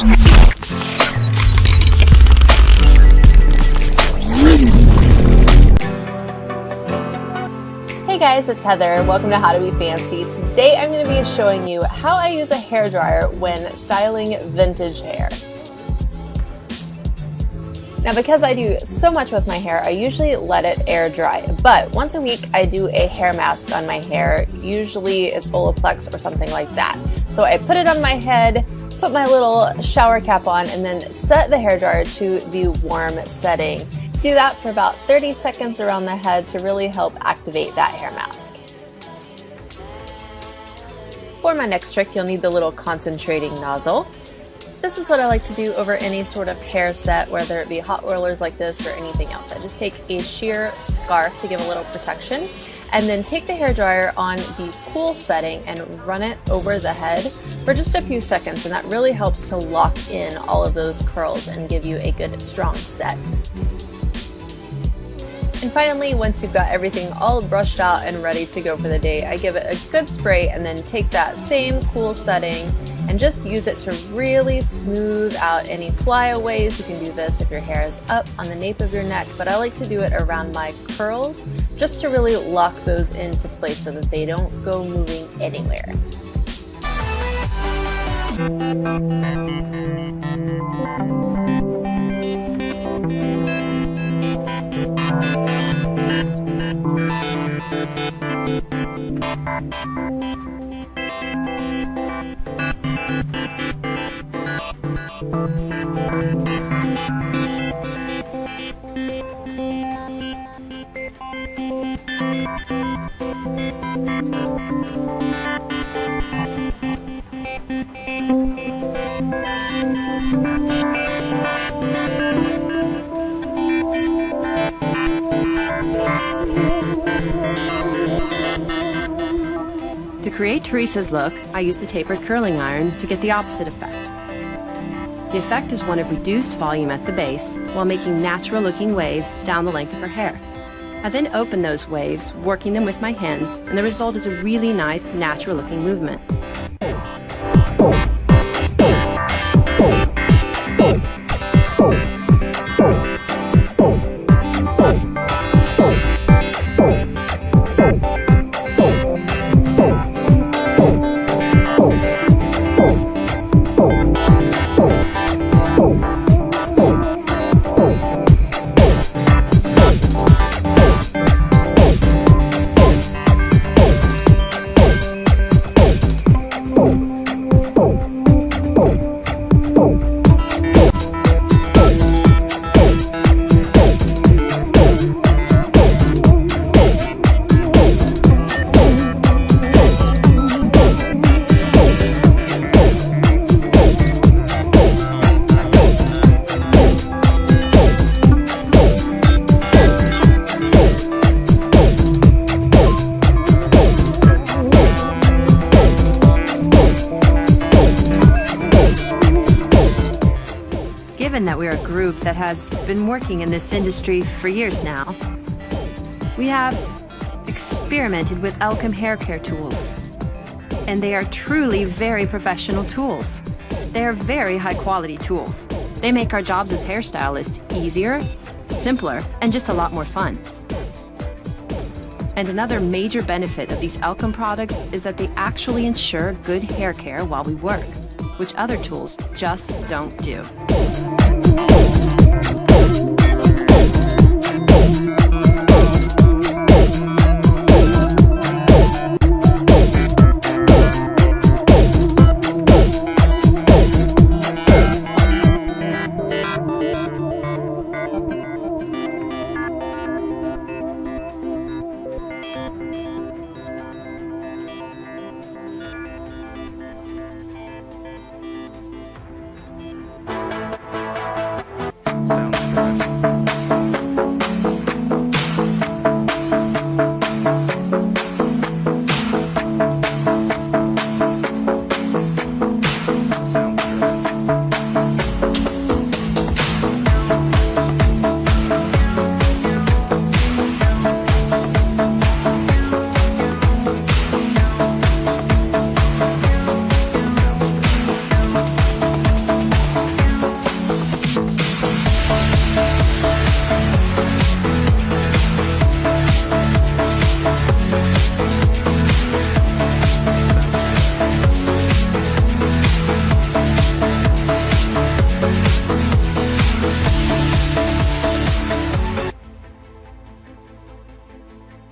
Hey guys, it's Heather. Welcome to How to Be Fancy. Today I'm going to be showing you how I use a hairdryer when styling vintage hair. Now, because I do so much with my hair, I usually let it air dry, but once a week I do a hair mask on my hair. Usually it's Olaplex or something like that. So I put it on my head, put my little shower cap on, and then set the hairdryer to the warm setting. Do that for about 30 seconds around the head to really help activate that hair mask. For my next trick, you'll need the little concentrating nozzle. This is what I like to do over any sort of hair set, whether it be hot rollers like this or anything else. I just take a sheer scarf to give a little protection, and then take the hairdryer on the cool setting and run it over the head for just a few seconds, and that really helps to lock in all of those curls and give you a good strong set. And finally, once you've got everything all brushed out and ready to go for the day, I give it a good spray and then take that same cool setting and just use it to really smooth out any flyaways. You can do this if your hair is up on the nape of your neck, but I like to do it around my curls just to really lock those into place so that they don't go moving anywhere. To create Teresa's look, I use the tapered curling iron to get the opposite effect. The effect is one of reduced volume at the base while making natural-looking waves down the length of her hair. I then open those waves, working them with my hands, and the result is a really nice, natural-looking movement. Given that we're a group that has been working in this industry for years now, we have experimented with Elchim hair care tools, and they are truly very professional tools. They are very high quality tools. They make our jobs as hairstylists easier, simpler, and just a lot more fun. And another major benefit of these Elchim products is that they actually ensure good hair care while we work, which other tools just don't do.